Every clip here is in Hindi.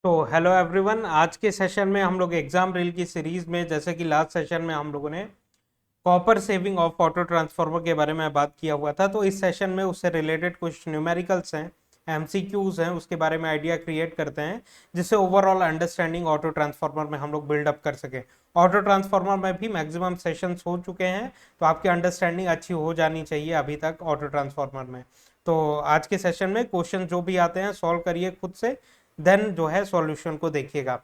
तो हेलो एवरीवन, आज के सेशन में हम लोग एग्जाम रील की सीरीज में, जैसे कि लास्ट सेशन में हम लोगों ने copper saving of auto transformer के बारे में बात किया हुआ था। तो इस सेशन में उससे रिलेटेड कुछ न्यूमेरिकल्स हैं, एमसीक्यूज हैं, उसके बारे में आइडिया क्रिएट करते हैं, जिससे ओवरऑल अंडरस्टैंडिंग ऑटो ट्रांसफार्मर में हम लोग बिल्डअप कर सके। ऑटो ट्रांसफार्मर में भी मैक्सिमम सेशंस हो चुके हैं, तो आपकी अंडरस्टैंडिंग अच्छी हो जानी चाहिए अभी तक ऑटो ट्रांसफार्मर में। तो आज के सेशन में क्वेश्चन जो भी आते हैं सॉल्व करिए खुद से, देन जो है सॉल्यूशन को देखिएगा।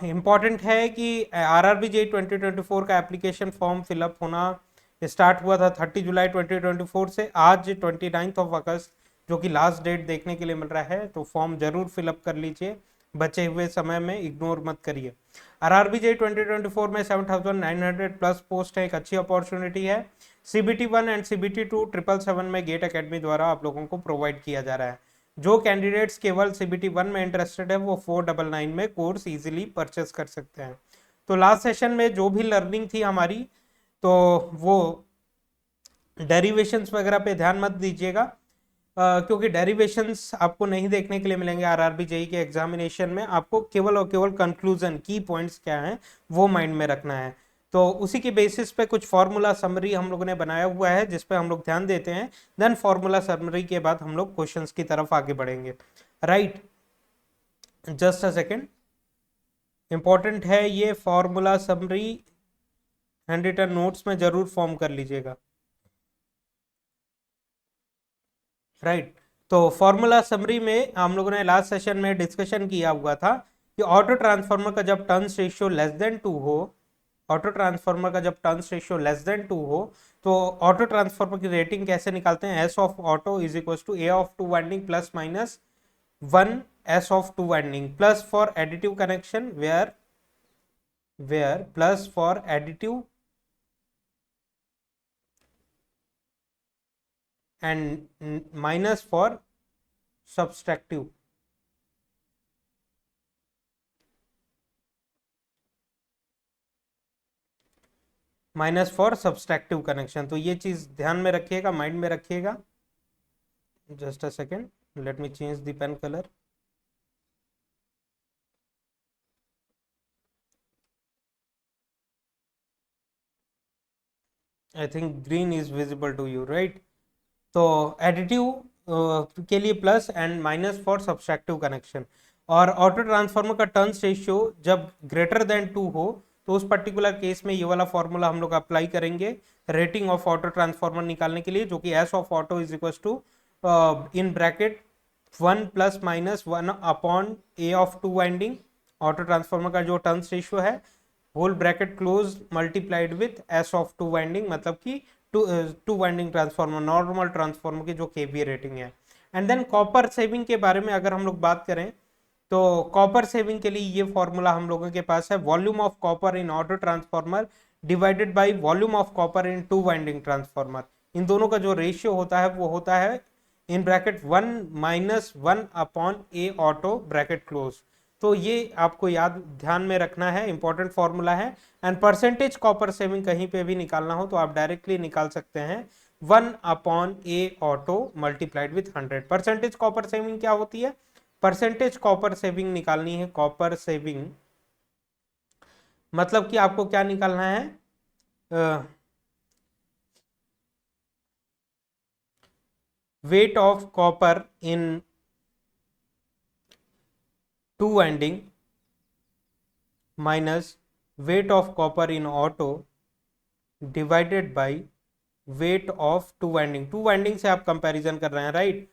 इम्पॉर्टेंट है कि आरआरबी जेई 2024 का एप्लीकेशन फॉर्म फिलअप होना स्टार्ट हुआ था 30 जुलाई 2024 से। आज 29 ऑफ अगस्त जो कि लास्ट डेट देखने के लिए मिल रहा है, तो फॉर्म जरूर फिलअप कर लीजिए, बचे हुए समय में इग्नोर मत करिए। आरआरबी जेई 2024 में 7,900 प्लस पोस्ट है, एक अच्छी अपॉर्चुनिटी है। सीबीटी 1 एंड सीबीटी 2 777 में गेट एकेडमी द्वारा आप लोगों को प्रोवाइड किया जा रहा है। जो कैंडिडेट्स केवल सीबीटी 1 में इंटरेस्टेड है, वो 499 में कोर्स इजीली परचेस कर सकते हैं। तो लास्ट सेशन में जो भी लर्निंग थी हमारी, तो वो डेरिवेशंस वगैरह पे ध्यान मत दीजिएगा, क्योंकि डेरिवेशंस आपको नहीं देखने के लिए मिलेंगे आरआरबी जेई के एग्जामिनेशन में। आपको केवल और केवल कंक्लूजन, की पॉइंट्स क्या हैं, वो माइंड में रखना है। तो उसी के बेसिस पे कुछ फॉर्मूला समरी हम लोगों ने बनाया हुआ है, जिस पे हम लोग ध्यान देते हैं। देन फॉर्मूला समरी के बाद हम लोग क्वेश्चंस की तरफ आगे बढ़ेंगे। Right, just a second. Important है ये formula summary, hand written notes में जरूर फॉर्म कर लीजिएगा। राइट, तो फॉर्मूला समरी में हम लोगों ने लास्ट सेशन में डिस्कशन किया हुआ था कि ऑटो ट्रांसफार्मर का जब टर्न्स रेशियो लेस देन 2 हो, ऑटो ट्रांसफार्मर का जब टर्न्स रेशियो लेस देन 2 हो, तो ऑटो ट्रांसफार्मर की रेटिंग कैसे निकालते हैं? S of auto is equal to A of two winding plus minus 1 S of two winding, plus for additive connection where plus for additive and minus for subtractive. Minus for subtractive connection, तो ये चीज ध्यान में रखिएगा, माइंड में रखिएगा। Just a second, let me change the pen colour. I think green is visible to you, right? तो एडिटिव के लिए plus and minus for subtractive connection. और ऑटो ट्रांसफार्मर का टर्न्स रेशियो जब ग्रेटर देन 2 हो, तो उस पर्टिकुलर केस में ये वाला फॉर्मूला हम लोग अप्लाई करेंगे रेटिंग ऑफ ऑटो ट्रांसफार्मर निकालने के लिए, जो कि S of auto is equal to in bracket 1 plus minus 1 upon A of two winding, auto transformer का जो टर्न्स रेशियो है, whole bracket close multiplied with S of two winding, मतलब कि two winding transformer, normal transformer की जो केवीए रेटिंग है। एंड देन कॉपर सेविंग के बारे में अगर हम लोग बात करें, तो कॉपर सेविंग के लिए ये फॉर्मूला हम लोगों के पास है, volume of copper in auto transformer divided by volume of copper in two winding transformer. इन दोनों का जो रेशियो होता है वो होता है in bracket 1 minus 1 upon A auto bracket close. तो ये आपको याद ध्यान में रखना है, इंपॉर्टेंट फॉर्मूला है। एंड परसेंटेज कॉपर सेविंग कहीं पे भी निकालना हो तो आप डायरेक्टली निकाल सकते हैं 1 upon A auto multiplied with 100। Percentage copper saving क्या होती है? परसेंटेज कॉपर सेविंग निकालनी है, कॉपर सेविंग मतलब कि आपको क्या निकालना है? Weight of copper in two winding minus weight of copper in auto divided by weight of two winding. Two winding से आप कंपैरिजन कर रहे हैं, राइट?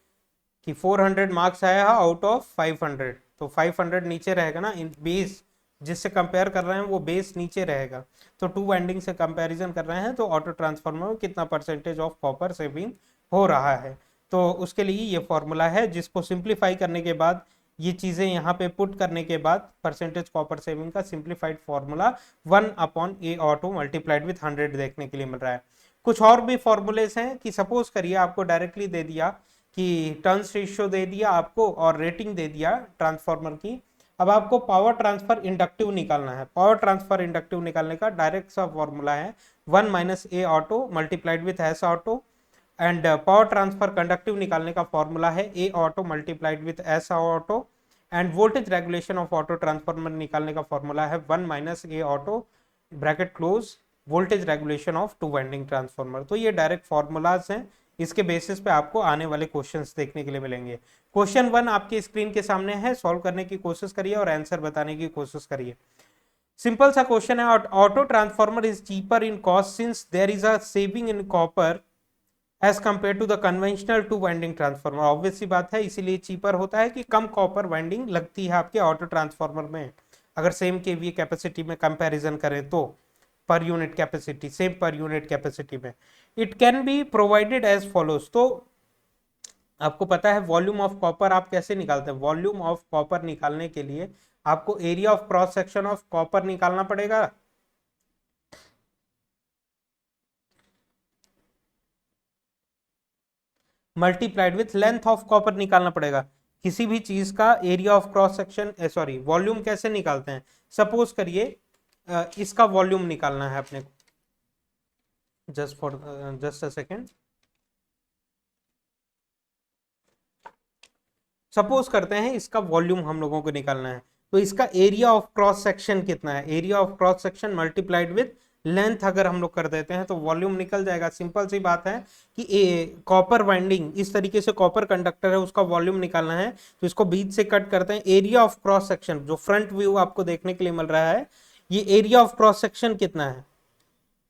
कि 400 मार्क्स आया है आउट ऑफ 500, तो 500 नीचे रहेगा ना, इन बेस जिससे कंपेयर कर रहे हैं वो बेस नीचे रहेगा। तो टू वाइंडिंग से कंपैरिजन कर रहे हैं, तो ऑटो ट्रांसफार्मर में कितना परसेंटेज ऑफ कॉपर सेविंग हो रहा है, तो उसके लिए ये फॉर्मूला है, जिसको सिंप्लीफाई करने के बाद, ये चीजें यहाँ पे पुट करने के बाद, परसेंटेज कॉपर सेविंग का simplified formula 1 upon A auto multiplied with 100 देखने के लिए मिल रहा है। कुछ और भी फॉर्मूलेस हैं कि सपोज करिए आपको डायरेक्टली दे दिया कि टर्न्स रेशियो दे दिया आपको और रेटिंग दे दिया ट्रांसफार्मर की। अब आपको पावर ट्रांसफर इंडक्टिव निकालना है। पावर ट्रांसफर इंडक्टिव निकालने का डायरेक्ट सा फॉर्मूला है 1 minus A auto multiplied with S auto. And power transfer conductive निकालने का फॉर्मूला है ए auto multiplied with S auto. And voltage regulation of auto transformer निकालने का फॉर्मूला है 1 minus A auto bracket close voltage regulation of two winding transformer. तो ये डायरेक्ट फॉर्मूलाज हैं, इसके बेसिस पे आपको आने वाले क्वेश्चंस देखने के लिए मिलेंगे। क्वेश्चन 1 आपके स्क्रीन के सामने है, सॉल्व करने की कोशिश करिए और आंसर बताने की कोशिश करिए। सिंपल सा क्वेश्चन है, auto transformer is cheaper in cost since there is a saving in copper as compared to the conventional two winding transformer. Obvious सी बात है, इसीलिए चीपर होता है कि कम कॉपर वाइंडिंग लगती है आपके ऑटो ट्रांसफार्मर में, अगर सेम केवीए कैपेसिटी में कंपैरिजन करें तो, per unit capacity, same per unit capacity में। It can be provided as follows. तो आपको पता है वॉल्यूम ऑफ कॉपर आप कैसे निकालते हैं, वॉल्यूम ऑफ कॉपर निकालने के लिए आपको area of cross section of copper निकालना पड़ेगा, multiplied with length of copper निकालना पड़ेगा। किसी भी चीज का area of cross section, sorry volume कैसे निकालते हैं, सपोज करिए इसका वॉल्यूम निकालना है अपने को, जस्ट अ सेकेंड। सपोज करते हैं इसका वॉल्यूम हम लोगों को निकालना है, तो इसका एरिया ऑफ क्रॉस सेक्शन कितना है, area of cross section multiplied with length अगर हम लोग कर देते हैं तो वॉल्यूम निकल जाएगा। सिंपल सी बात है कि कॉपर वाइंडिंग इस तरीके से कॉपर कंडक्टर है, उसका वॉल्यूम निकालना है, तो इसको बीच से कट करते हैं। एरिया ऑफ क्रॉस सेक्शन जो फ्रंट व्यू आपको देखने के लिए मिल रहा है, ये एरिया ऑफ क्रॉस सेक्शन कितना है,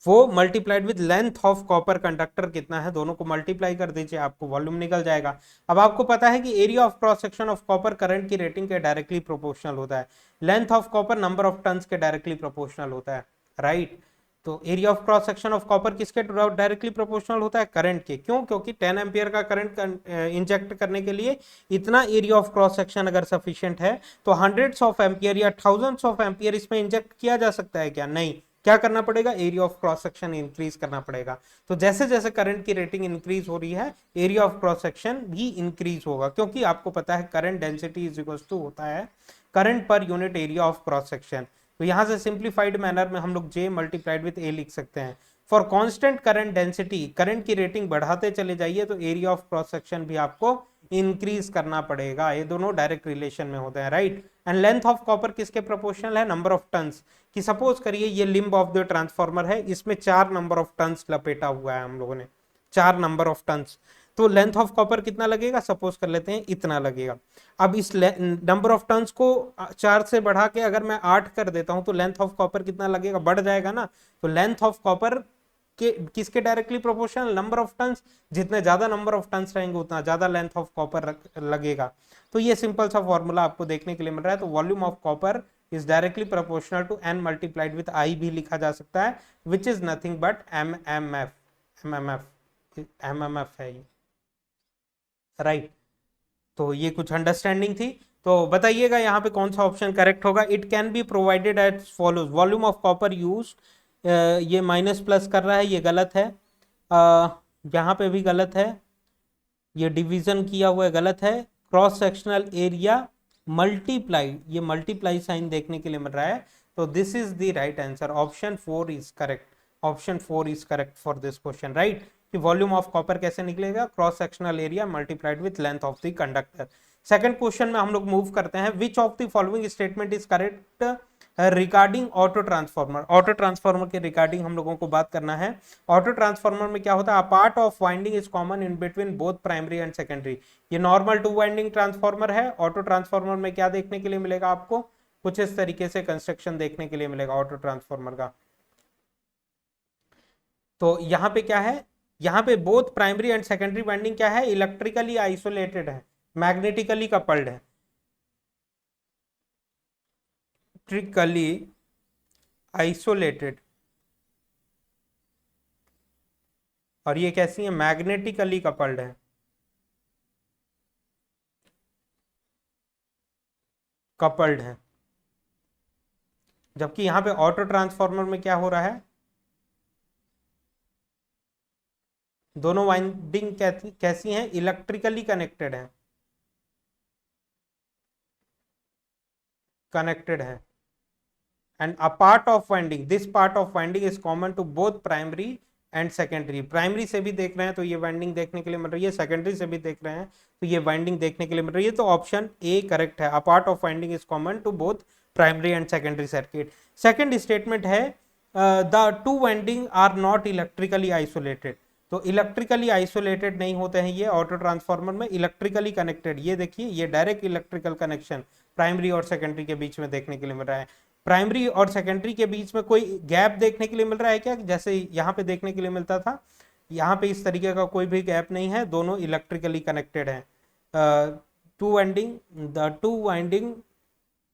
वो multiplied with length of copper conductor कितना है, दोनों को मल्टीप्लाई कर दीजिए, आपको वॉल्यूम निकल जाएगा। अब आपको पता है कि area of cross section of copper current की रेटिंग के डायरेक्टली प्रोपोर्शनल होता है, length of copper number of turns के डायरेक्टली प्रोपोर्शनल होता है, राइट। तो area of cross section of copper किसके डायरेक्टली प्रोपोर्शनल होता है, करंट के। क्यों? क्योंकि 10 एम्पियर का करंट इंजेक्ट करने के लिए इतना एरिया ऑफ क्रॉस सेक्शन अगर सफिशिएंट है तो हंड्रेड्स ऑफ एम्पियर या थाउजेंड्स ऑफ एम्पियर इसमें इंजेक्ट किया जा सकता है क्या? नहीं। क्या करना पड़ेगा? Area of cross section increase करना पड़ेगा। तो जैसे जैसे करंट की रेटिंग इंक्रीज हो रही है, एरिया ऑफ क्रॉस सेक्शन भी इंक्रीज होगा, क्योंकि आपको पता है current density is equal to होता है करंट पर unit area of cross section. तो यहां से सिंप्लीफाइड मैनर में हम लोग J मल्टीप्लाइड विथ A लिख सकते हैं। For constant current density, current की रेटिंग बढ़ाते चले जाइए तो एरिया ऑफ क्रॉस सेक्शन भी आपको इंक्रीज करना पड़ेगा। ये दोनों डायरेक्ट रिलेशन में होते हैं, right. And length of copper किसके प्रोपोर्शनल है? नंबर ऑफ टन्स की। सपोज करिए ये लिम्ब ऑफ द ट्रांसफार्मर है, इसमें 4 नंबर ऑफ टन्स लपेटा हुआ है हम लोगों ने, 4 नंबर ऑफ टन्स। तो लेंथ ऑफ कॉपर कितना लगेगा? सपोज कर लेते हैं इतना लगेगा। अब इस नंबर ऑफ टन्स को 4 से बढ़ा के अगर मैं 8 कर देता हूं तो लेंथ ऑफ कॉपर कितना लगेगा? बढ़ जाएगा ना। तो लेंथ ऑफ कॉपर के किसके directly proportional? Number of turns. जितने ज्यादा नंबर ऑफ टन्स रहेंगे उतना ज्यादा लेंथ ऑफ कॉपर लगेगा। तो ये सिंपल सा फॉर्मूला आपको देखने के लिए मिल रहा है। तो volume of copper is directly proportional to n multiplied with I भी लिखा जा सकता है, which is nothing but MMF है ये, राइट। तो ये कुछ अंडरस्टैंडिंग थी। तो बताइएगा यहाँ पे कौन सा ऑप्शन करेक्ट होगा। It can be provided as follows, volume of copper use, ये माइनस प्लस कर रहा है, ये गलत है। यहाँ पे भी गलत है, ये डिवीजन किया हुआ है, गलत है। क्रॉस सेक्शनल एरिया मल्टीप्लाई, ये मल्टीप्लाई साइन देखने के लिए मिल रहा है। तो this is the right answer, option 4 is correct, option 4 is correct for this question, right. कि वॉल्यूम ऑफ कॉपर कैसे निकलेगा? Cross sectional area multiplied with length of the conductor. Second question में हम लोग मूव करते हैं। Which of the following statement is correct regarding auto transformer. Auto transformer के रिगार्डिंग हम लोगों को बात करना है। ऑटो ट्रांसफार्मर में क्या होता है? A part of winding is common in between both primary and secondary. ये नॉर्मल 2 वाइंडिंग ट्रांसफार्मर है। ऑटो ट्रांसफार्मर में क्या देखने के लिए मिलेगा आपको? कुछ इस तरीके से कंस्ट्रक्शन देखने के लिए मिलेगा ऑटो ट्रांसफार्मर का। तो यहाँ पे क्या है? यहाँ पे both primary and secondary winding क्या है? इलेक्ट्रिकली आइसोलेटेड है, मैग्नेटिकली कपल्ड है, इलेक्ट्रिकली आइसोलेटेड। और ये कैसी है? मैग्नेटिकली कपल्ड है, कपल्ड है। जबकि यहाँ पे ऑटो ट्रांसफार्मर में क्या हो रहा है? दोनों वाइंडिंग कैसी हैं? इलेक्ट्रिकली कनेक्टेड है, कनेक्टेड है। And a part of winding, this part of winding is common to both primary and secondary. Primary से भी देख रहे हैं तो ये वाइंडिंग देखने के लिए मिल रही है, सेकेंडरी से भी देख रहे हैं तो ये वाइंडिंग देखने के लिए मिल रही है। तो ऑप्शन ए करेक्ट है, a part of winding is common to both primary and secondary circuit. Second statement है the two winding are not electrically isolated. तो इलेक्ट्रिकली आइसोलेटेड नहीं होते हैं ये ऑटो ट्रांसफार्मर में, इलेक्ट्रिकली कनेक्टेड। ये देखिए ये डायरेक्ट इलेक्ट्रिकल कनेक्शन प्राइमरी और सेकेंडरी के बीच में देखने के लिए मिल रहा है। प्राइमरी और सेकेंडरी के बीच में कोई गैप देखने के लिए मिल रहा है क्या, जैसे यहाँ पे देखने के लिए मिलता था? यहाँ पे इस तरीके का कोई भी गैप नहीं है, दोनों इलेक्ट्रिकली कनेक्टेड है। Two winding, the two winding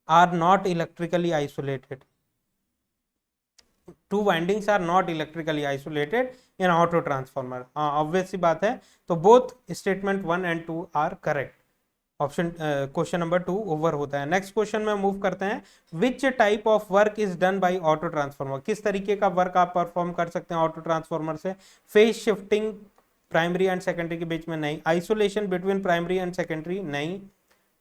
are not electrically isolated, two windings are not electrically isolated in auto transformer. हाँ ऑब्वियस सी बात है, तो both statement 1 and 2 are correct. Option question number 2 over होता है। नेक्स्ट क्वेश्चन में मूव करते हैं। Which type of work is done by auto transformer? किस तरीके का वर्क आप परफॉर्म कर सकते हैं ऑटो ट्रांसफार्मर से? Phase shifting primary and secondary के बीच में नहीं, isolation between primary and secondary नहीं,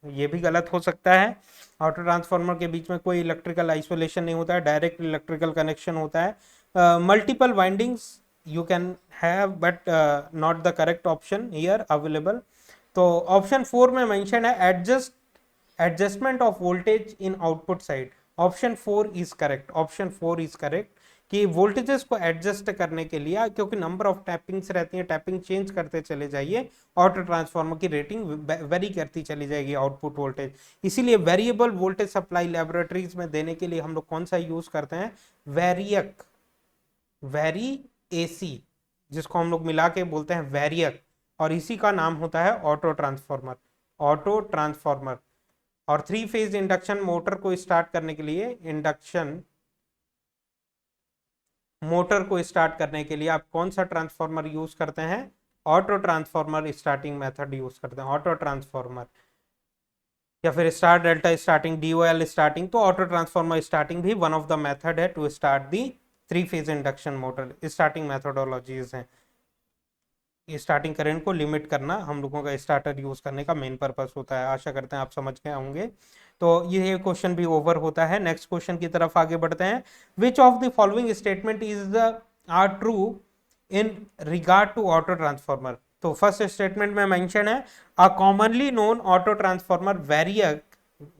ये भी गलत हो सकता है। ऑटो ट्रांसफार्मर के बीच में कोई इलेक्ट्रिकल आइसोलेशन नहीं होता है, डायरेक्ट इलेक्ट्रिकल कनेक्शन होता है। Multiple windings you can have but not the correct option here available. तो ऑप्शन 4 में मेंशन है adjustment of voltage in output side. Option 4 is correct, option 4 is correct कि वोल्टेजेस को एडजस्ट करने के लिए, क्योंकि नंबर ऑफ टैपिंग्स रहती हैं, टैपिंग चेंज करते चले जाइए, ऑटो ट्रांसफार्मर की रेटिंग वेरी करती चली जाएगी आउटपुट वोल्टेज। इसीलिए वेरिएबल वोल्टेज सप्लाई लैबोरेटरीज में देने के लिए हम लोग कौन सा यूज करते हैं? वेरियक, वेरी एसी, जिसको हम लोग मिला के बोलते हैं वेरियक, और इसी का नाम होता है ऑटो ट्रांसफार्मर, ऑटो ट्रांसफार्मर। और 3 फेज इंडक्शन मोटर को स्टार्ट करने के लिए, इंडक्शन मोटर को स्टार्ट करने के लिए आप कौन सा ट्रांसफार्मर यूज करते हैं? Auto transformer starting method use करते हैं, ऑटो ट्रांसफार्मर, या फिर star delta starting, DOL starting. तो ऑटो ट्रांसफार्मर स्टार्टिंग भी वन ऑफ द मेथड है to start the 3 phase induction motor. Starting methodologies हैं, स्टार्टिंग करंट को लिमिट करना हम लोगों का स्टार्टर यूज करने का मेन पर्पस होता है। आशा करते हैं आप समझ गए होंगे। तो ये क्वेश्चन भी ओवर होता है। नेक्स्ट क्वेश्चन की तरफ आगे बढ़ते हैं। Which of the following statement is the are true in regard to auto transformer? तो फर्स्ट स्टेटमेंट में मेंशन है a commonly known auto transformer variac,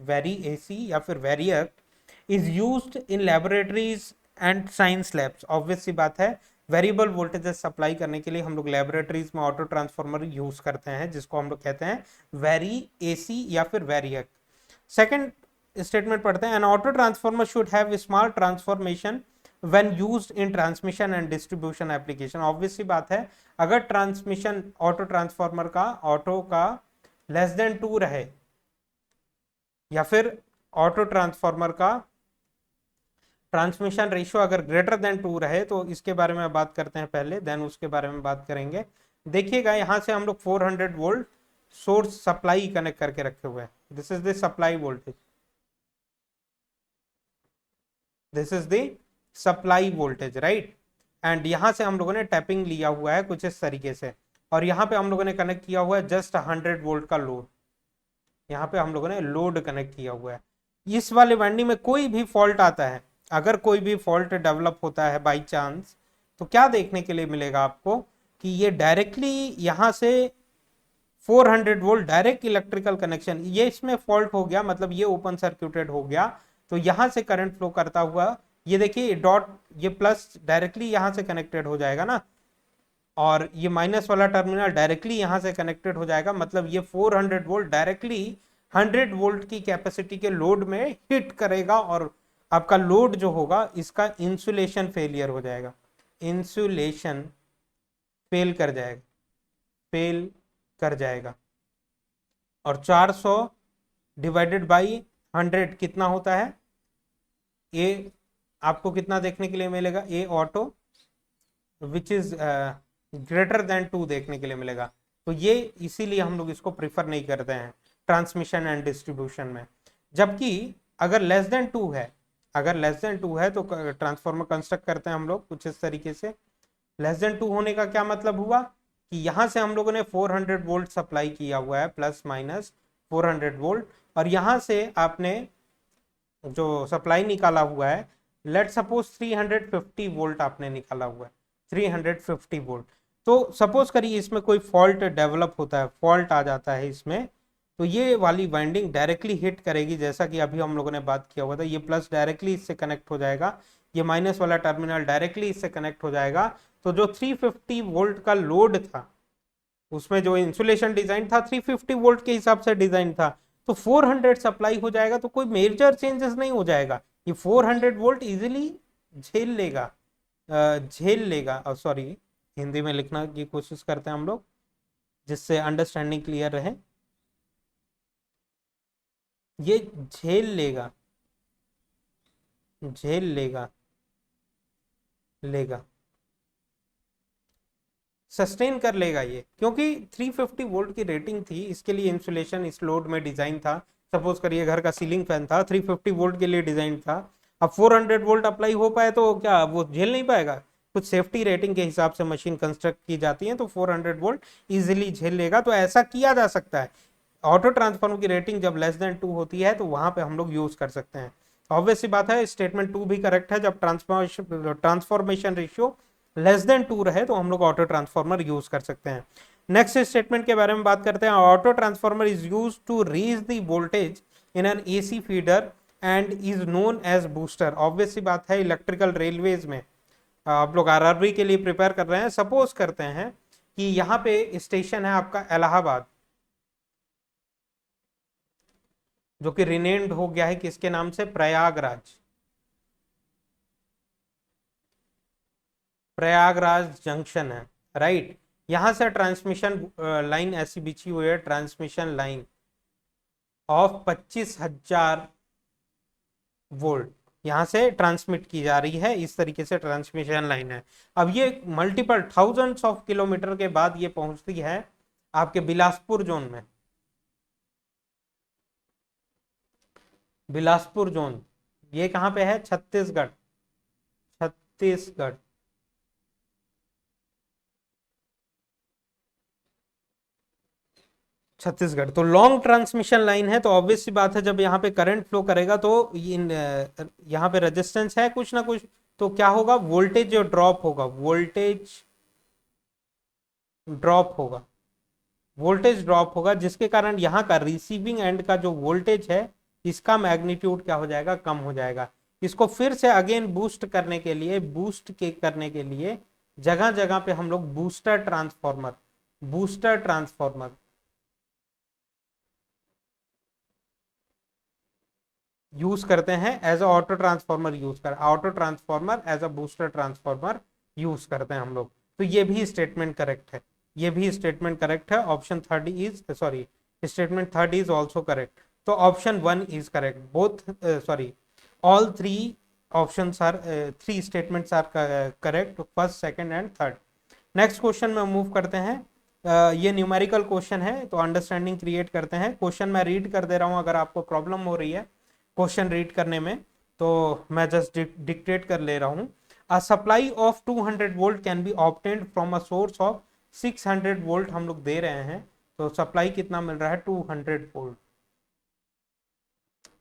very AC या फिर variac is used in laboratories and science labs. Obvious सी बात है, वेरिएबल वोल्टेजेस सप्लाई करने के लिए हम लोग लैबोरेटरीज में ऑटो ट्रांसफार्मर यूज करते हैं, जिसको हम लोग कहते हैं वेरी एसी या फिर वेरियक। सेकंड स्टेटमेंट पढ़ते हैं, an auto transformer should have small transformation when used in transmission and distribution application. Obvious सी बात है, अगर ट्रांसमिशन ऑटो ट्रांसफार्मर का, ऑटो का लेस देन 2 रहे, या फिर ऑटो ट्रांसफार्मर का ट्रांसमिशन रेशियो अगर ग्रेटर देन 2 रहे, तो इसके बारे में बात करते हैं पहले, देन उसके बारे में बात करेंगे। देखिएगा यहां से हम लोग 400 वोल्ट सोर्स सप्लाई कनेक्ट करके रखे हुए हैं। This is the supply voltage, this is the supply voltage, right. And यहां से हम लोगों ने टैपिंग लिया हुआ है कुछ इस तरीके से, और यहाँ पे हम लोगों ने कनेक्ट किया हुआ है जस्ट 100 वोल्ट का लोड। यहाँ पे हम लोगों ने लोड कनेक्ट किया हुआ है। इस वाले वाइंडिंग में कोई भी फॉल्ट आता है, अगर कोई भी फॉल्ट डेवलप होता है बाई चांस, तो क्या देखने के लिए मिलेगा आपको कि ये डायरेक्टली यहाँ से 400 वोल्ट डायरेक्ट इलेक्ट्रिकल कनेक्शन, ये इसमें फॉल्ट हो गया, मतलब ये ओपन सर्क्यूटेड हो गया, तो यहाँ से करंट फ्लो करता हुआ, ये देखिए डॉट, ये प्लस डायरेक्टली यहाँ से कनेक्टेड हो जाएगा ना, और ये माइनस वाला टर्मिनल डायरेक्टली यहाँ से कनेक्टेड हो जाएगा, मतलब ये 400 वोल्ट डायरेक्टली 100 वोल्ट की कैपेसिटी के लोड में हिट करेगा, और आपका लोड जो होगा इसका इंसुलेशन फेलियर हो जाएगा, इंसुलेशन फेल कर जाएगा, फेल कर जाएगा। और 400 डिवाइडेड बाई 100 कितना होता है? ए आपको कितना देखने के लिए मिलेगा? A auto which is greater than 2 देखने के लिए मिलेगा। तो ये इसीलिए हम लोग इसको प्रिफर नहीं करते हैं ट्रांसमिशन एंड डिस्ट्रीब्यूशन में। जबकि अगर लेस देन 2 है, अगर लेस देन 2 है तो ट्रांसफार्मर कंस्ट्रक्ट करते हैं हम लोग कुछ इस तरीके से। लेस देन 2 होने का क्या मतलब हुआ कि यहाँ से हम लोगों ने 400 वोल्ट सप्लाई किया हुआ है, प्लस माइनस 400 वोल्ट, और यहाँ से आपने जो सप्लाई निकाला हुआ है, लेट सपोज 350 वोल्ट आपने निकाला हुआ है, 350 वोल्ट। तो सपोज करिए इसमें कोई फॉल्ट डेवलप होता है, फॉल्ट आ जाता है इसमें, तो ये वाली वाइंडिंग डायरेक्टली हिट करेगी, जैसा कि अभी हम लोगों ने बात किया हुआ था, ये प्लस डायरेक्टली इससे कनेक्ट हो जाएगा, ये माइनस वाला टर्मिनल डायरेक्टली इससे कनेक्ट हो जाएगा। तो जो 350 वोल्ट का लोड था, उसमें जो इंसुलेशन डिजाइन था 350 वोल्ट के हिसाब से डिजाइन था, तो 400 सप्लाई हो जाएगा, तो कोई मेजर चेंजेस नहीं हो जाएगा, ये 400 वोल्ट इजिली झेल लेगा, झेल लेगा। सॉरी, हिंदी में लिखना की कोशिश करते हैं हम लोग, जिससे अंडरस्टैंडिंग क्लियर रहे। ये झेल लेगा, झेल लेगा, लेगा, सस्टेन कर लेगा ये, क्योंकि 350 वोल्ट की रेटिंग थी, इसके लिए इंसुलेशन इस लोड में डिजाइन था। सपोज करिए घर का सीलिंग फैन था, 350 वोल्ट के लिए डिजाइन था, अब 400 वोल्ट अप्लाई हो पाए तो क्या वो झेल नहीं पाएगा? कुछ सेफ्टी रेटिंग के हिसाब से मशीन कंस्ट्रक्ट की जाती है, तो 400 वोल्ट इजिली झेल लेगा। तो ऐसा किया जा सकता है, ऑटो ट्रांसफॉर्मर की रेटिंग जब लेस देन 2 होती है तो वहां पे हम लोग यूज कर सकते हैं। ऑब्वियस सी बात है, स्टेटमेंट 2 भी करेक्ट है, जब ट्रांसफॉर्मेशन रेशियो लेस देन 2 रहे तो हम लोग ऑटो ट्रांसफॉर्मर यूज कर सकते हैं। नेक्स्ट स्टेटमेंट के बारे में बात करते हैं। Auto transformer is use to raise the voltage in an AC feeder and is known as booster. Obvious सी बात है, इलेक्ट्रिकल रेलवेज में आप लोग आरआरबी के लिए प्रिपेयर कर रहे हैं, सपोज करते हैं कि यहाँ पे स्टेशन है आपका इलाहाबाद, जो कि रिनेम्ड हो गया है किसके नाम से? प्रयागराज, प्रयागराज जंक्शन है, राइट। यहां से ट्रांसमिशन लाइन ऐसी बिछी हुई है, ट्रांसमिशन लाइन ऑफ 25,000 वोल्ट यहां से ट्रांसमिट की जा रही है, इस तरीके से ट्रांसमिशन लाइन है। अब ये मल्टीपल थाउजेंड्स ऑफ किलोमीटर के बाद ये पहुंचती है आपके बिलासपुर जोन में, बिलासपुर जोन, ये कहां पे है? छत्तीसगढ़, छत्तीसगढ़। छत्तीसगढ़ तो लॉन्ग ट्रांसमिशन लाइन है, तो ऑब्वियस सी बात है जब यहाँ पे करंट फ्लो करेगा तो यहाँ पे रेजिस्टेंस है कुछ ना कुछ, तो क्या होगा? वोल्टेज जो ड्रॉप होगा, वोल्टेज ड्रॉप होगा, वोल्टेज ड्रॉप होगा, जिसके कारण यहाँ का रिसीविंग एंड का जो वोल्टेज है इसका मैग्नीट्यूड क्या हो जाएगा? कम हो जाएगा। इसको फिर से अगेन बूस्ट करने के लिए, बूस्ट के करने के लिए जगह जगह पे हम लोग booster transformer, booster transformer use करते हैं, as a auto transformer use कर, auto transformer as a booster transformer use करते हैं हम लोग। तो ये भी स्टेटमेंट करेक्ट है, ये भी स्टेटमेंट करेक्ट है। Option third is sorry, statement third is also correct. तो option 1 is correct, both sorry all three options are, three statements are correct, first second and third. Next question में मूव करते हैं। ये न्यूमेरिकल क्वेश्चन है, तो अंडरस्टैंडिंग क्रिएट करते हैं। क्वेश्चन मैं रीड कर दे रहा हूं, अगर आपको प्रॉब्लम हो रही है क्वेश्चन रीड करने में तो मैं जस्ट डिक्टेट कर ले रहा हूं। A supply of 200 volt can be obtained from a source of 600 volt हम लोग दे रहे हैं, तो सप्लाई कितना मिल रहा है? 200 volt.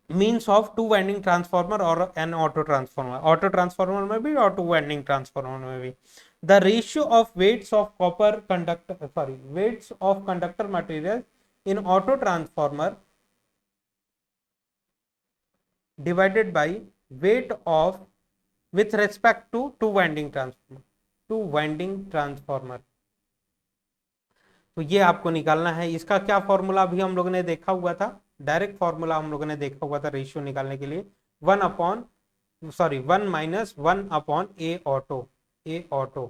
Means of two winding transformer और an auto transformer, auto transformer में भी और टू वाइंडिंग ट्रांसफॉर्मर में भी। The ratio of weights of copper conductor, sorry weights of conductor material in auto transformer divided by weight of with respect to two winding transformer, two winding transformer। तो ये आपको निकालना है। इसका क्या फॉर्मूला अभी हम लोगों ने देखा हुआ था, डायरेक्ट फॉर्मूला हम लोगों ने देखा हुआ था रेशियो निकालने के लिए, 1/1 ए ऑटो, ए ऑटो।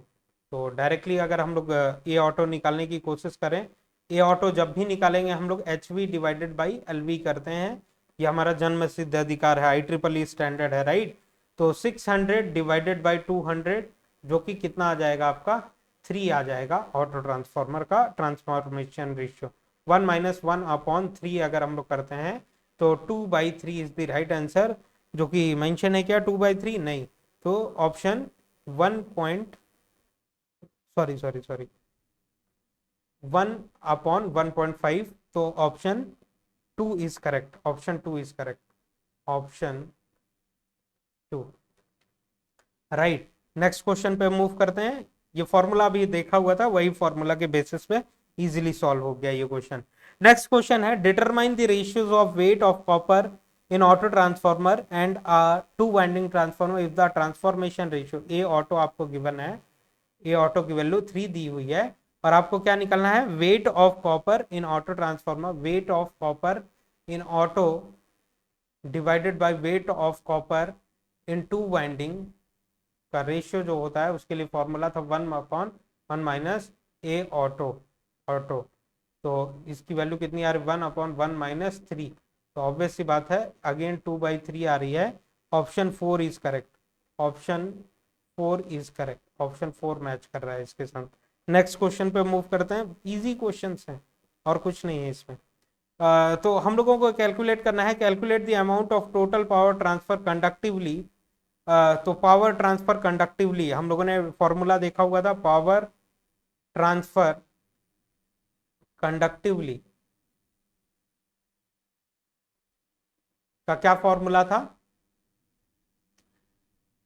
तो डायरेक्टली अगर हम लोग ए ऑटो निकालने की कोशिश करें, ए ऑटो जब भी निकालेंगे हम लोग H we divided by L V करते हैं, ये हमारा जन्म सिद्ध अधिकार है, IEEE स्टैंडर्ड है, राइट। तो 600 डिवाइडेड बाई 200 जो कि कितना आ जाएगा आपका? 3 आ जाएगा ऑटो ट्रांसफॉर्मर का ट्रांसफॉर्मेशन रेशियो। 1-1/3 अगर हम लोग करते हैं तो 2/3 इज द राइट आंसर, जो कि मेंशन है क्या 2/3? नहीं, तो option 1 point sorry sorry sorry 1/1.5, तो option 2 is correct, option 2 is correct, option 2, right. Next question पे मूव करते हैं। ये फॉर्मूला अभी देखा हुआ था, वही फॉर्मूला के बेसिस पे इजीली सॉल्व हो गया ये क्वेश्चन। नेक्स्ट क्वेश्चन है determine the ratios of weight of copper in auto transformer and to winding transformer if the transformation ratio A auto आपको गिवन है, ए ऑटो की वैल्यू 3 दी हुई है और आपको क्या निकालना है weight of copper in auto transformer, wait of copper in auto divided by weight of copper in two winding का रेशियो जो होता है उसके लिए फॉर्मूला था 1/1 माइनस ए ऑटो ऑटो। तो इसकी वैल्यू कितनी आ रही है 1/1 - 3। तो ऑब्वियस सी बात है अगेन 2/3 आ रही है। Option 4 is correct, option 4 is correct, option 4 match कर रहा है इसके साथ। नेक्स्ट क्वेश्चन पे मूव करते हैं, इजी क्वेश्चंस हैं और कुछ नहीं है इसमें। तो हम लोगों को कैलकुलेट करना है, calculate the amount of total power transfer conductively. तो पावर ट्रांसफर कंडक्टिवली हम लोगों ने फॉर्मूला देखा हुआ था, पावर ट्रांसफर कंडक्टिवली का क्या फॉर्मूला था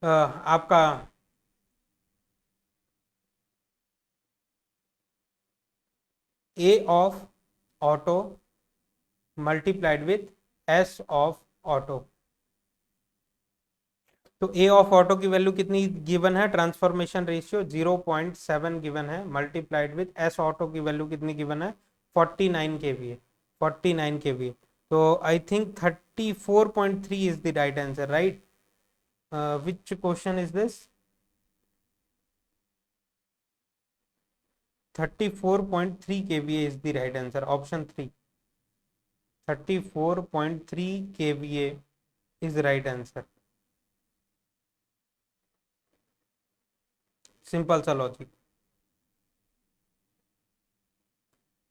आपका a of auto multiplied with S of auto. तो ए ऑफ ऑटो की वैल्यू कितनी गिवन है, ट्रांसफॉर्मेशन रेशियो 0.7 गिवन है, मल्टीप्लाइड विथ एस ऑटो की वैल्यू कितनी गिवन है 49 kVA, 49 kVA। तो I think 34.3 is the right answer, right. Which question is this, 34.3 kVA is the right answer, option 3, 34.3 kVA is the right answer, simple सा लॉजिक।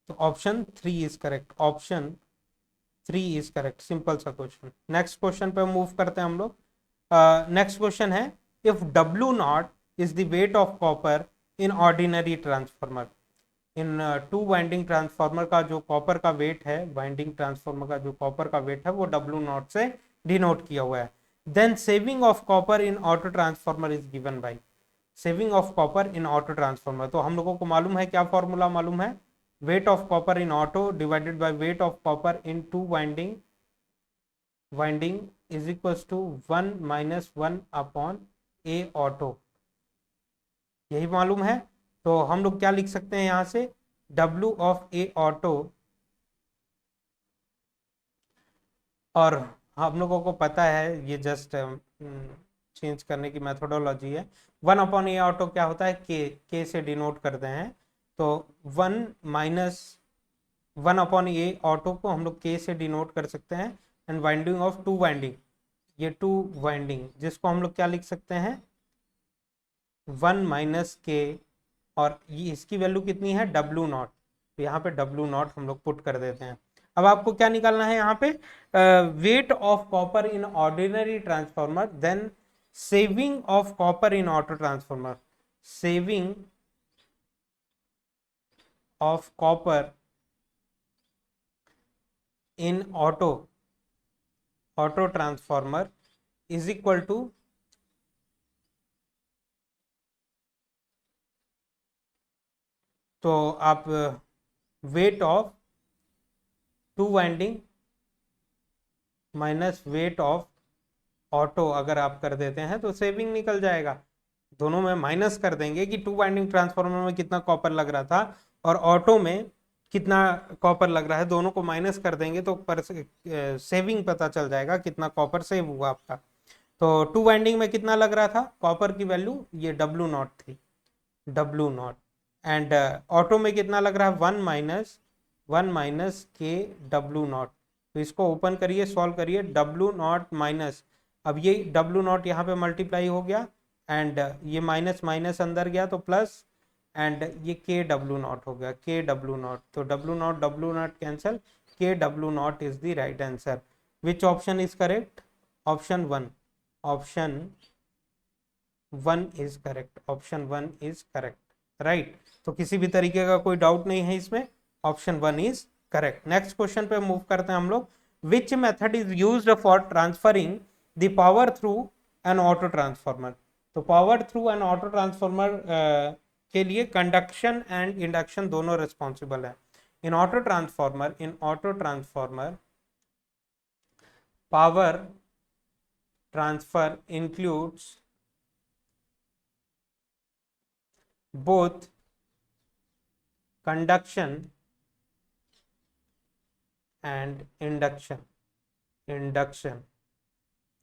तो option 3 is correct, option 3 is correct, simple सा क्वेश्चन। नेक्स्ट क्वेश्चन पे मूव करते हैं हम लोग। नेक्स्ट क्वेश्चन है if W0 is the wait of copper in ordinary transformer, in two winding transformer का जो कॉपर का वेट है, वाइंडिंग ट्रांसफॉर्मर का जो कॉपर का वेट है वो W0 से डिनोट किया हुआ है, then saving of copper in auto transformer is given by, saving of copper in auto transformer. तो हम लोगों को मालूम है क्या फॉर्मूला मालूम है, weight of copper in auto divided by weight of copper in two winding is equal to 1 - 1 a auto, यही मालूम है। तो हम लोग क्या लिख सकते हैं यहाँ से, W ऑफ ए ऑटो, और हम लोगों को पता है ये जस्ट चेंज करने की मेथोडोलॉजी है। 1 ए ऑटो क्या होता है, के से डिनोट करते हैं। तो 1 ए ऑटो को हम लोग के से डिनोट कर सकते हैं, and winding of two winding, ये टू वाइंडिंग जिसको हम लोग क्या लिख सकते हैं 1 - के, और ये इसकी वैल्यू कितनी है W0, तो यहाँ पे W0 हम लोग पुट कर देते हैं। अब आपको क्या निकालना है यहाँ पे, weight of copper in ordinary transformer, then saving of copper in auto transformer, saving of copper in auto transformer is equal to, तो आप weight of two winding minus weight of auto अगर आप कर देते हैं तो सेविंग निकल जाएगा। दोनों में माइनस कर देंगे कि टू वाइंडिंग ट्रांसफार्मर में कितना कॉपर लग रहा था और ऑटो में कितना कॉपर लग रहा है, दोनों को माइनस कर देंगे तो सेविंग पता चल जाएगा कितना कॉपर सेव हुआ आपका। तो टू वाइंडिंग में कितना लग रहा था कॉपर की वैल्यू, ये W0 थी, W0, एंड ऑटो में कितना लग रहा है 1 - के W0। तो इसको ओपन करिए, सॉल्व करिए, W0 माइनस, अब ये W0 यहाँ पे मल्टीप्लाई हो गया, एंड ये माइनस माइनस अंदर गया तो प्लस, एंड ये के W0 हो गया, के W0, तो W0 कैंसल, के W0 is the right answer. Which option is correct, option 1, option 1 is correct, option 1 is correct, right. तो किसी भी तरीके का कोई डाउट नहीं है इसमें, option 1 is correct. Next question पे मूव करते हैं हम लोग, which method is used for transferring the power through an auto transformer. तो power through an auto transformer के लिए कंडक्शन एंड इंडक्शन दोनों रिस्पॉन्सिबल है। In auto transformer power transfer includes both conduction and induction.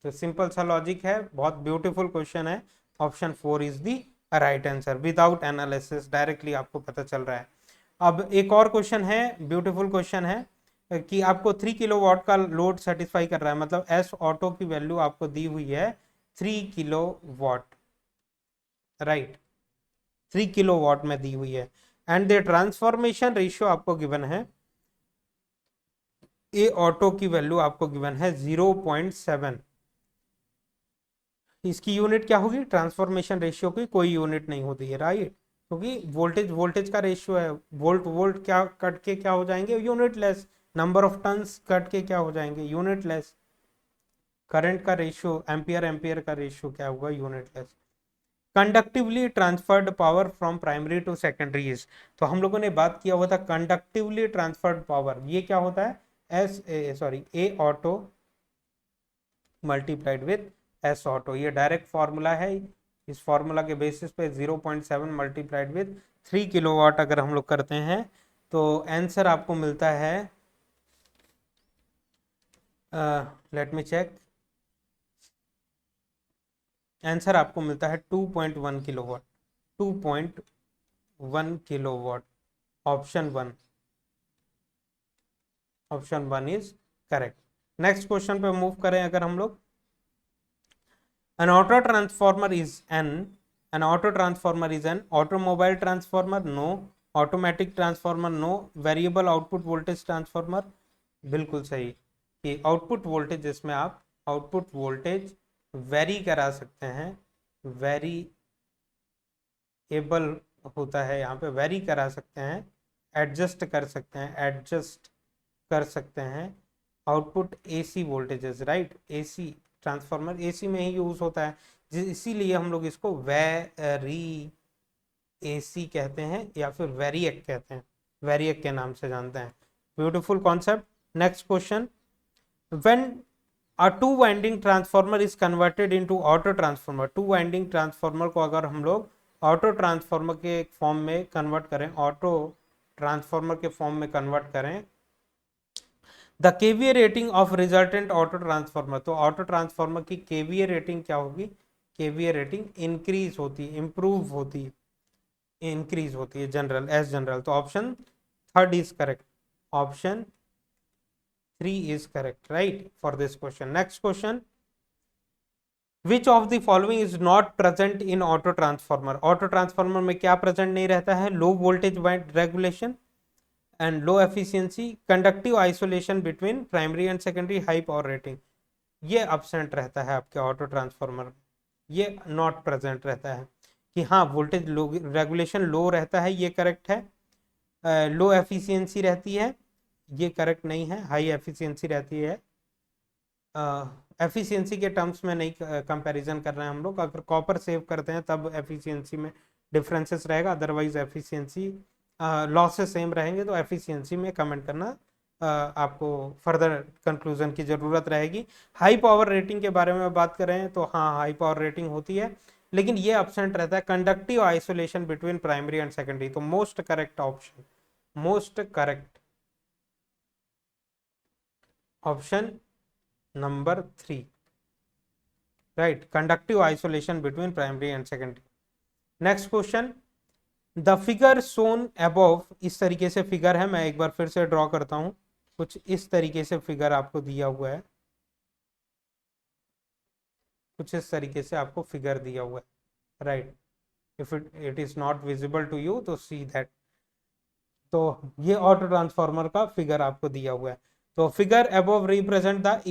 तो सिंपल सा लॉजिक है, बहुत ब्यूटीफुल क्वेश्चन है। Option 4 is the right answer, without analysis directly आपको पता चल रहा है। अब एक और क्वेश्चन है, ब्यूटीफुल क्वेश्चन है कि आपको 3 किलोवाट का लोड सेटिस्फाई कर रहा है, मतलब एस ऑटो की वैल्यू आपको दी हुई है 3 किलोवाट, राइट, 3 किलोवाट में दी हुई है, एंड द ट्रांसफॉर्मेशन रेशियो आपको गिवन है, ए ऑटो की वैल्यू आपको गिवन है 0.7। इसकी यूनिट क्या होगी, ट्रांसफॉर्मेशन रेशियो की कोई यूनिट नहीं होती है, राइट, क्योंकि वोल्टेज का रेशियो है, वोल्ट क्या कट के क्या हो जाएंगे, unit less, number of turns cut के क्या हो जाएंगे, यूनिट लेस, करंट का रेशियो एम्पियर का रेशियो क्या होगा, unit less. Conductively transferred power from primary to secondary is, तो हम लोगों ने बात किया हुआ था कंडक्टिवली ट्रांसफर्ड पावर, ये क्या होता है, ए auto multiplied with S auto, ये डायरेक्ट फॉर्मूला है। इस फॉर्मूला के बेसिस पे 0.7 मल्टीप्लाइड विथ 3 किलोवाट अगर हम लोग करते हैं तो आंसर आपको मिलता है, लेट मी चेक, आंसर आपको मिलता है 2.1 kilowatt, 2.1 kilowatt. Option one is correct. Next question पे मूव करें अगर हम लोग, an auto transformer is an auto transformer is an automobile transformer, no, automatic transformer, no, variable output voltage transformer, बिल्कुल सही कि आउटपुट वोल्टेज, इसमें आप आउटपुट वोल्टेज वेरी करा सकते हैं, वेरिएबल होता है यहाँ पे, वेरी करा सकते हैं, एडजस्ट कर सकते हैं output AC voltages, right, AC transformer AC में ही यूज होता है, इसीलिए हम लोग इसको वेरी एसी कहते हैं या फिर वेरिएक कहते हैं, वेरिएक के नाम से जानते हैं। Beautiful concept. Next question, when a to winding transformer is converted into auto transformer, to winding transformer को अगर हम लोग ऑटो ट्रांसफार्मर के फॉर्म में कन्वर्ट करें, ऑटो ट्रांसफार्मर के फॉर्म में कन्वर्ट करें, the KVA rating of resultant auto transformer, तो ऑटो ट्रांसफार्मर की केवीए रेटिंग क्या होगी, केवीए रेटिंग इंक्रीज होती है, इंप्रूव होती है, इंक्रीज होती है, जनरल एज जनरल, तो option 3 is correct, option 3 is correct, right, for this question. Next question, which of the following is not present in auto transformer, auto transformer में क्या प्रेजेंट नहीं रहता है, low voltage regulation and low efficiency, conductive isolation between primary and secondary, high power rating, ये absent रहता है आपके ऑटो ट्रांसफार्मर, ये नॉट प्रेजेंट रहता है कि हाँ वोल्टेज रेगुलेशन लो रहता है, ये करेक्ट है, लो एफिशिएंसी रहती है, ये करेक्ट नहीं है, हाई एफिशिएंसी रहती है, एफिशिएंसी के टर्म्स में नहीं कंपैरिजन कर रहे हैं हम लोग, अगर कॉपर सेव करते हैं तब एफिशिएंसी में डिफरेंसेस रहेगा, अदरवाइज एफिशिएंसी लॉसेस सेम रहेंगे, तो एफिशिएंसी में कमेंट करना आपको फर्दर कंक्लूजन की ज़रूरत रहेगी। हाई पावर रेटिंग के बारे में बात करें तो हाँ हाई पावर रेटिंग होती है, लेकिन ये एब्सेंट रहता है conductive isolation between primary and secondary, तो most correct option, most correct option number 3, right, conductive isolation between primary and secondary. Next question, the figure shown above, इस तरीके से फिगर है, मैं एक बार फिर से ड्रॉ करता हूं, कुछ इस तरीके से फिगर आपको दिया हुआ है, कुछ इस तरीके से आपको फिगर दिया हुआ है, right, if it is not visible to you तो सी दैट, तो ये ऑटो ट्रांसफार्मर का फिगर आपको दिया हुआ है, तो figure above represent the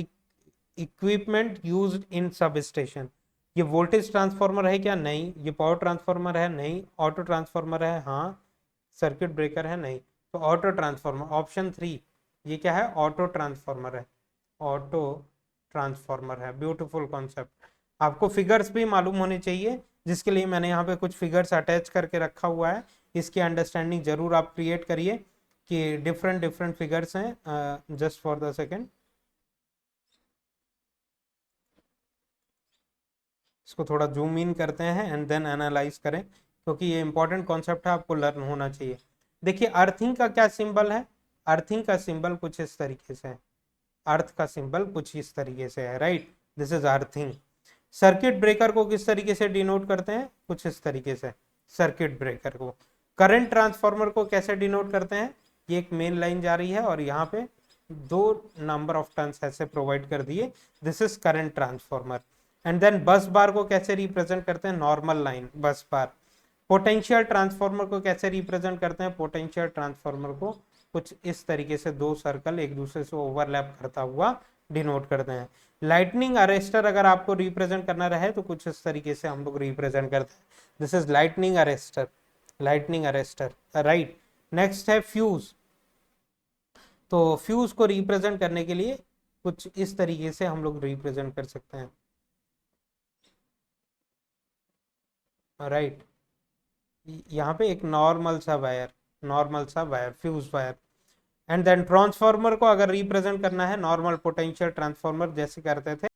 equipment used in sub station, ये वोल्टेज ट्रांसफार्मर है क्या, नहीं, ये पावर ट्रांसफार्मर है, नहीं, ऑटो ट्रांसफार्मर है, हाँ, सर्किट ब्रेकर है, नहीं, तो ऑटो ट्रांसफार्मर, ऑप्शन 3, ये क्या है, ऑटो ट्रांसफार्मर है, ऑटो ट्रांसफार्मर है। ब्यूटीफुल कॉन्सेप्ट, आपको फिगर्स भी मालूम होने चाहिए, जिसके लिए मैंने यहाँ पे कुछ फिगर्स अटैच करके रखा हुआ है। इसकी अंडरस्टैंडिंग जरूर आप क्रिएट करिए कि डिफरेंट डिफरेंट फिगर्स हैं। जस्ट फॉर द सेकेंड, इसको थोड़ा जूम इन करते हैं एंड देन एनालाइज करें, क्योंकि ये इंपॉर्टेंट कॉन्सेप्ट है, आपको लर्न होना चाहिए। देखिए अर्थिंग का क्या सिंबल है, अर्थिंग का सिंबल कुछ इस तरीके से है, अर्थ का सिंबल कुछ इस तरीके से है, right, this is earthing. Circuit breaker को किस तरीके से डिनोट करते हैं, कुछ इस तरीके से, सर्किट ब्रेकर को। करंट ट्रांसफार्मर को कैसे डिनोट करते हैं, ये एक मेन लाइन जा रही है और यहाँ पे 2 नंबर ऑफ टर्न्स ऐसे प्रोवाइड कर दिए, this is current transformer. And then bus bar को कैसे रिप्रेजेंट करते हैं, नॉर्मल लाइन बस बार। पोटेंशियल ट्रांसफार्मर को कैसे रिप्रेजेंट करते हैं, पोटेंशियल ट्रांसफार्मर को कुछ इस तरीके से 2 सर्कल एक दूसरे से ओवरलैप करता हुआ डिनोट करते हैं। लाइटनिंग अरेस्टर अगर आपको रिप्रेजेंट करना रहे तो कुछ इस तरीके से हम लोग रिप्रेजेंट करते हैं, this is lightning arrester, lightning arrester, right. Next है फ्यूज, तो फ्यूज को रिप्रेजेंट करने के लिए कुछ इस तरीके से हम लोग रिप्रेजेंट कर सकते हैं, राइट। यहाँ पे एक नॉर्मल सा वायर, नॉर्मल सा wire, fuse wire. And then transformer को अगर रिप्रेजेंट करना है, नॉर्मल पोटेंशियल ट्रांसफार्मर जैसे करते थे,